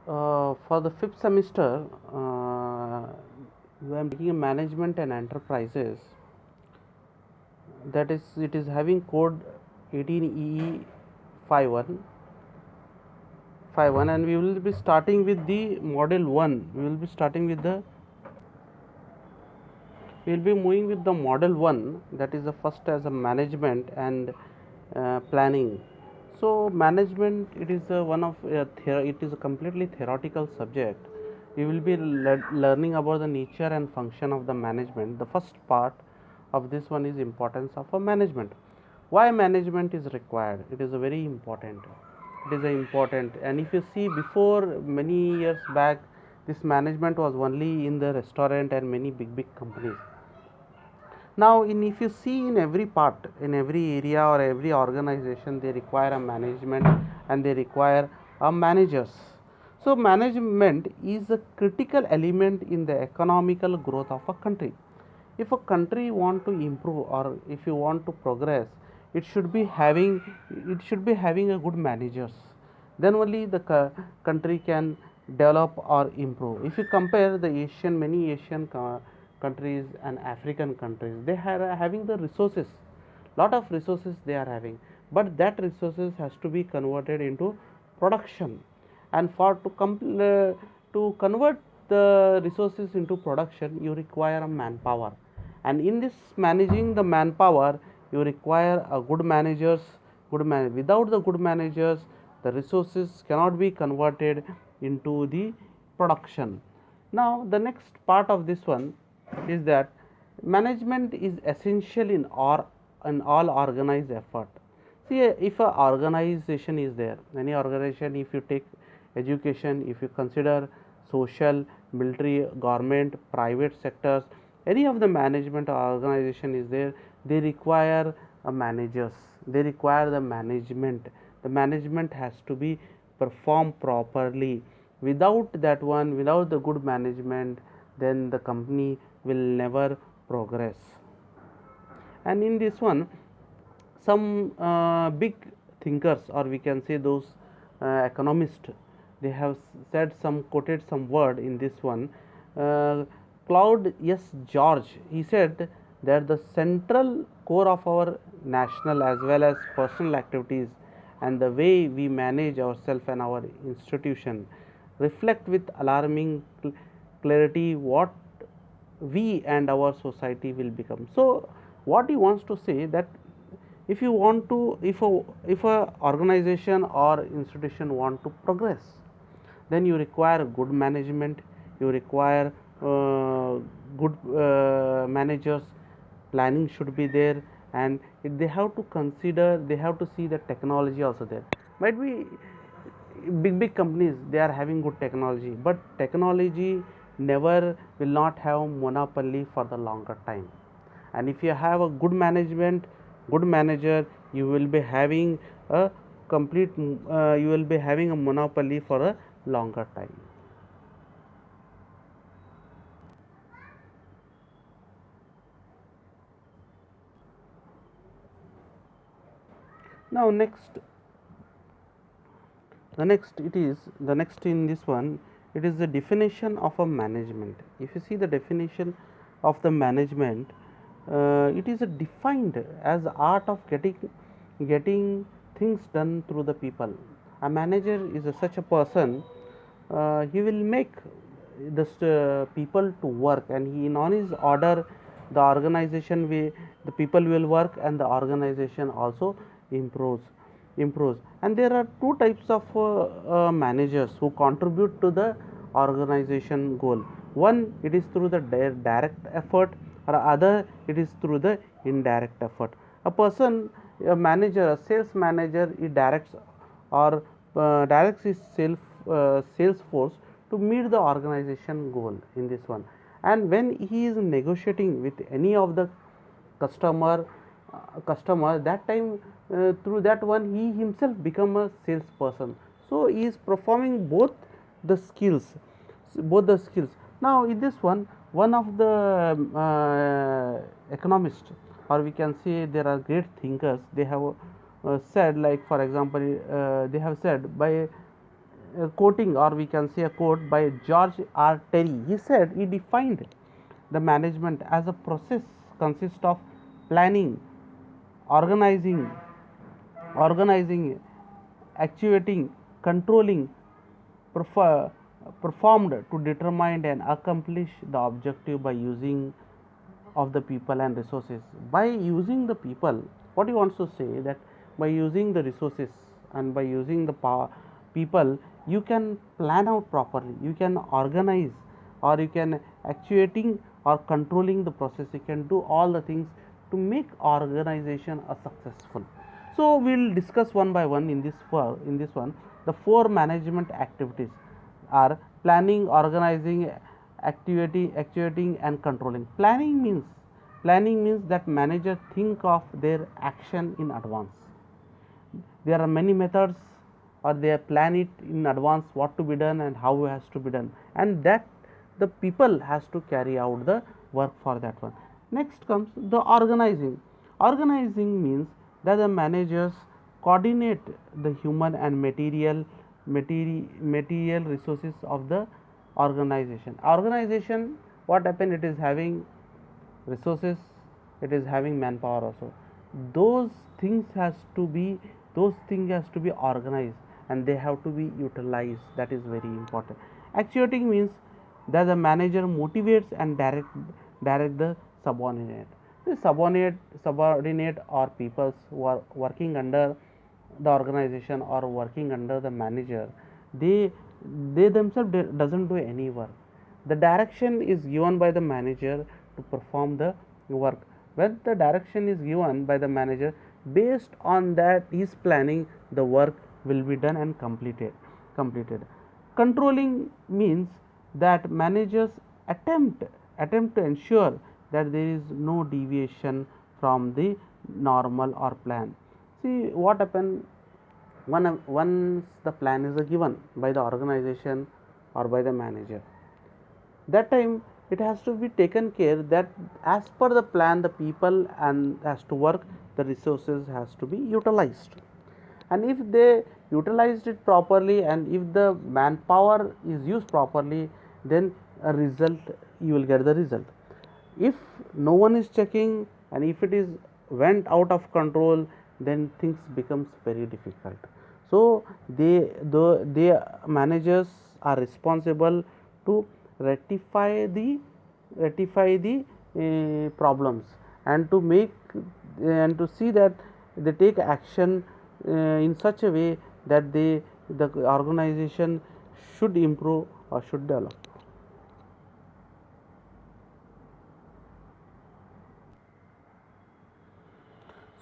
For the fifth semester, I am taking a management and enterprises. That is, it is having code 18EE 51 and we will be starting with the model 1. We will be moving with the model 1, that is the first as a management and planning. So management, it is one of it is a completely theoretical subject. We will be learning about the nature and function of the management. The first part of this one is importance of a management. Why management is required? It is a very important. It is a important, and if you see, before many years back, this management was only in the restaurant and many big companies. Now, in if you see, in every part, in every area or every organization, they require a management and they require a managers. So management is a critical element in the economical growth of a country. If a country want to improve or if you want to progress, it should be having a good managers. Then only the country can develop or improve. If you compare the many Asian countries and African countries, they are having the resources, lot of resources they are having, but that resources has to be converted into production. And for to convert the resources into production, you require a manpower, and in this managing the manpower, you require a good managers. Without the good managers, the resources cannot be converted into the production. Now the next part of this one is that management is essential in all organized effort. See, if a organization is there, any organization, if you take education, if you consider social, military, government, private sectors, any of the management organization is there, they require a managers, they require the management. The management has to be performed properly. Without that one, without the good management, then the company will never progress. And in this one, some big thinkers, or we can say those economists, they have said some, quoted some word in this one. uh, Claude S. George, he said that the central core of our national as well as personal activities and the way we manage ourselves and our institution reflect with alarming clarity what we and our society will become. So what he wants to say that if you want to, if a organization or institution want to progress, then you require good management, you require good managers. Planning should be there, and they have to consider, they have to see the technology also there. Might be big companies, they are having good technology, but technology never will not have monopoly for the longer time. And if you have a good management, good manager, you will be having a complete you will be having a monopoly for a longer time. Now the next in this one, it is the definition of a management. If you see the definition of the management, it is defined as the art of getting things done through the people. A manager is such a person, he will make the people to work, and he in on his order, the organization we the people will work and the organization also improves. And there are two types of managers who contribute to the organization goal. One, it is through the direct effort, or other it is through the indirect effort. A manager, a sales manager, he directs or directs his sales force to meet the organization goal in this one. And when he is negotiating with any of the customer, that time, through that one, he himself become a salesperson. So he is performing the skills both the skills. Now in this one of the economists, or we can say there are great thinkers, they have said, like for example, they have said, by quoting, or we can say a quote by George R. Terry. He said he defined the management as a process consists of planning, organizing, organizing, actuating, controlling, perfor- performed to determine and accomplish the objective by using of the people and resources. By using the people, what he wants to say that by using the resources and by using the power people, you can plan out properly, you can organize, or you can actuating or controlling the process, you can do all the things to make organization a successful. So we'll discuss one by one in this one. The four management activities are planning, organizing, actuating, and controlling. Planning means that manager think of their action in advance. There are many methods, or they plan it in advance what to be done and how it has to be done, and that the people has to carry out the work for that one. Next comes the organizing means that the managers coordinate the human and material resources of the organization. What happen, it is having resources, it is having manpower also. Those things has to be those things has to be organized, and they have to be utilized. That is very important. Actuating means that the manager motivates and direct the subordinate. The subordinate or peoples who are working under the organization or working under the manager, they they themselves doesn't do any work. The direction is given by the manager to perform the work. When the direction is given by the manager, based on that his planning, the work will be done and completed. Controlling means that managers attempt attempt to ensure that there is no deviation from the normal or plan. See what happen, once the plan is given by the organization or by the manager, that time it has to be taken care that as per the plan the people and has to work, the resources has to be utilized. And if they utilized it properly, and if the manpower is used properly, then a result, you will get the result. If no one is checking, and if it is went out of control, then things becomes very difficult. So the managers are responsible to rectify the problems, and to make and to see that they take action in such a way that the organization should improve or should develop.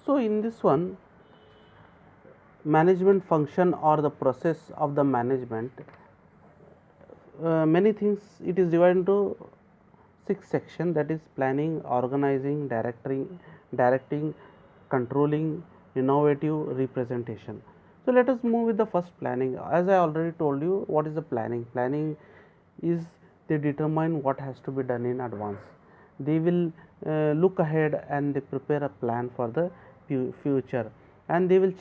So in this one, management function or the process of the management, many things, it is divided into six section, that is planning, organizing, directing, controlling, innovative, representation. So let us move with the first, planning. As I already told you, what is the planning is they determine what has to be done in advance. They will look ahead and they prepare a plan for the future, and they will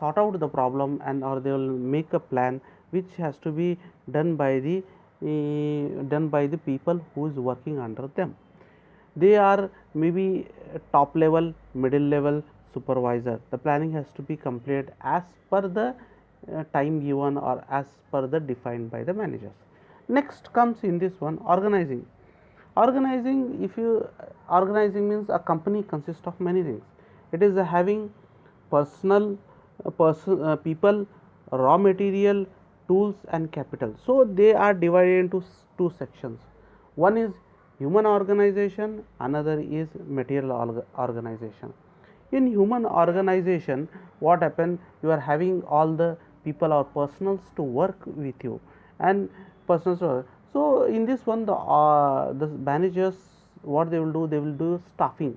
sort out the problem, and or they will make a plan which has to be done by the people who is working under them. They are maybe top level, middle level, supervisor. The planning has to be completed as per the time given or as per the defined by the managers. Next comes in this one, organizing. If you Organizing means a company consists of many things. It is having personal people, raw material, tools, and capital. So they are divided into two sections. One is human organization, another is material organization. In human organization, what happen, you are having all the people or personals to work with you, and personals so in this one, the managers, what they will do, they will do staffing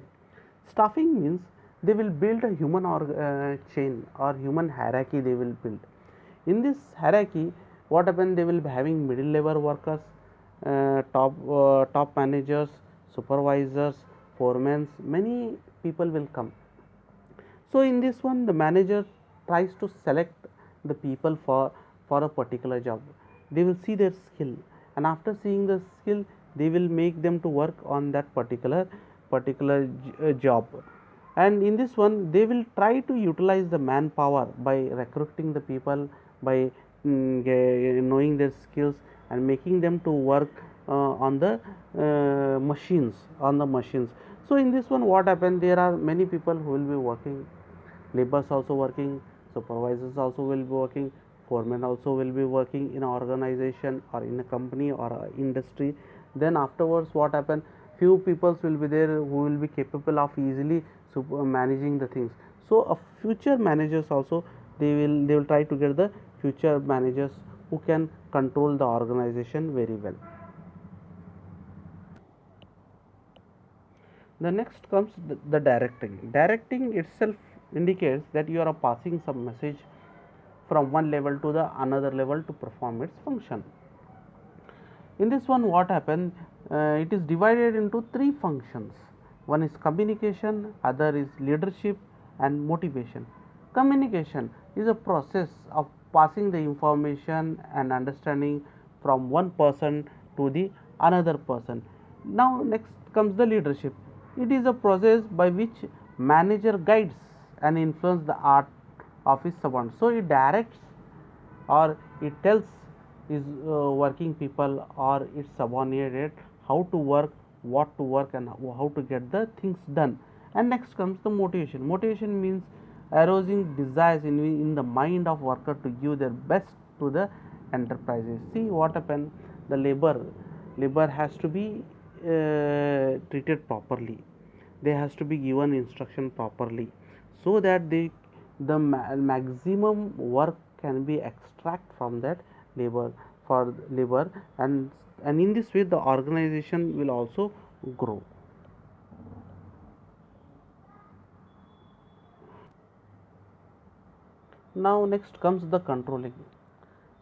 means they will build a human chain or human hierarchy. They will build in this hierarchy. What happen, they will be having middle level workers, top managers, supervisors, foremen, many people will come. So in this one, the manager tries to select the people for a particular job. They will see their skill, and after seeing the skill, they will make them to work on that particular job. And in this one, they will try to utilize the manpower by recruiting the people, by knowing their skills and making them to work on the machines. So in this one, what happened, there are many people who will be working, laborers also working, supervisors also will be working, foremen also will be working in an organization or in a company or a industry. Then afterwards, what happen, few peoples will be there who will be capable of easily managing the things. So a future managers also, they will try to get the future managers who can control the organization very well. The next comes the directing. Directing itself indicates that you are passing some message from one level to the another level to perform its function. In this one, what happened, it is divided into three functions. One is communication, other is leadership, and motivation. Communication is a process of passing the information and understanding from one person to the another person. Now next comes the leadership. It is a process by which manager guides and influence the art of his servant. So it directs, or it tells his working people or its subordinate how to work, what to work, and how to get the things done. And next comes the motivation. Motivation means arousing desires in the mind of worker to give their best to the enterprises. See what happened, the labor has to be treated properly, they has to be given instruction properly, so that the maximum work can be extract from that labor, for labor, and in this way the organization will also grow. Now next comes the controlling.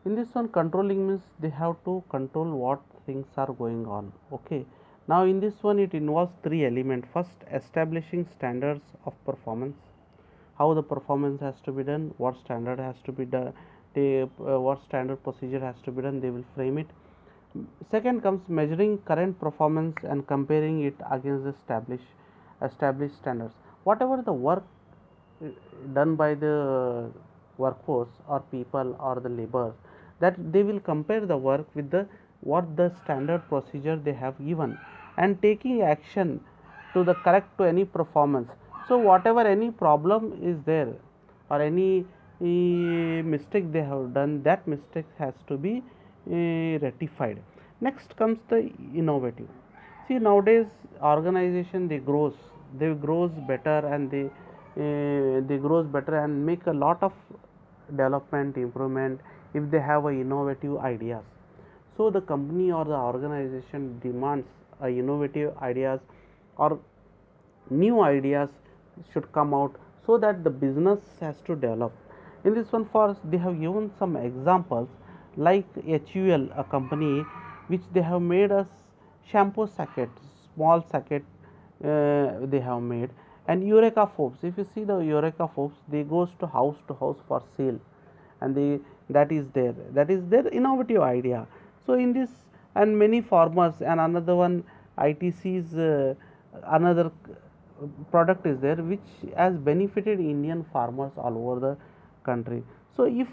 In this one, controlling means they have to control what things are going on. Okay, now in this one it involves three elements. First, establishing standards of performance, how the performance has to be done, what standard has to be done, what standard procedure has to be done, they will frame it. Second comes measuring current performance and comparing it against the established standards. Whatever the work done by the workforce or people or the labor, that they will compare the work with the what the standard procedure they have given, and taking action to the correct to any performance. So whatever any problem is there, or any mistake they have done, that mistake has to be rectified. Next comes the innovative. See, nowadays organization they grows better, and they grows better and make a lot of development improvement if they have a innovative ideas. So the company or the organization demands a innovative ideas, or new ideas should come out, so that the business has to develop. In this one, for they have given some examples, like HUL, a company which they have made a shampoo sacket, small sacket, they have made. And Eureka Forbes, if you see the Eureka Forbes, they goes to house for sale, and they, that is their innovative idea. So in this, and many farmers, and another one, ITC's another product is there which has benefited Indian farmers all over the country. So if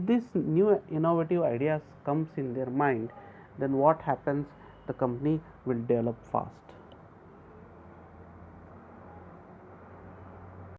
this new innovative ideas comes in their mind, then what happens, the company will develop fast.